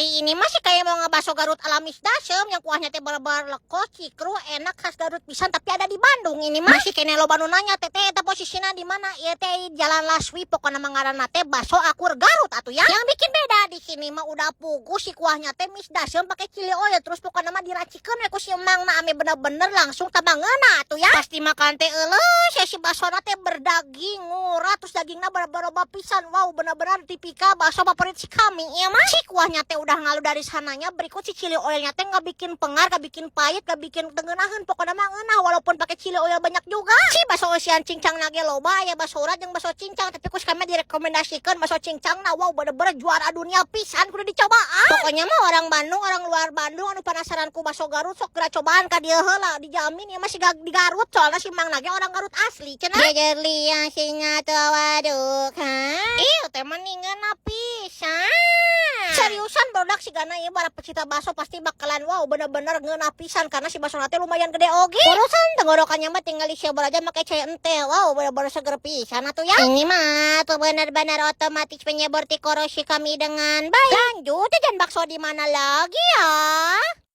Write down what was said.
Hari ini masih kayak mau ngebaso Garut alamis dasem yang kuahnya teh bar-bar lekos, cikru, enak khas Garut pisan tapi ada di Bandung ini mah. Masih kene loba nu nanya teteh eta posisinya di mana? Ieu teh Jalan Laswi pokona mangaranna teh baso akur Garut atuh ya. Yang bikin beda di sini mah udah pugu si kuahnya teh mis dasem pakai cili oil terus pokona mah diracikeun we ku si emang na ame bener-bener langsung tabangeuna atuh ya. Pasti makan teh euleus ya si basona teh berdaging murah terus dagingna bar-bar pisan. Wow bener-bener tipikal baso favorit si kami ya mah. Si kuahnya teh udah ngalu dari sananya berikut si cili oilnya teh nggak bikin pengar, nggak bikin pahit, nggak bikin tengenahan pokoknya mah ngeunah walaupun pakai cili oil banyak juga. Si baso isian cincang nage loba ya baso urat jeung baso cincang tapi kus kami direkomendasikan baso cincang nah wow bener-bener juara dunia pisan kudu dicobaan. Pokoknya mah orang Bandung, orang luar Bandung anu penasaran ku baso Garut sok geura cobaan ka dieu heula dijamin ya masih di Garut soalnya si Mang nage orang Garut asli cenah. Jejer liang singa teu waduk ha. Ieu teh mendingan pisan. Seriusan barudak si Gana ieu bara pecinta baso pasti bakalan wow bener-bener ngeunah pisan karena si baso teh lumayan gede oge. Urusan tenggorokannya mah tinggal disebar aja make cai ente. Wow bener-bener seger pisan atuh ya. Ini mah tuh bener-bener otomatis penyebor tikoroshi kami dengan baik. Lanjut jajan bakso di mana lagi ya?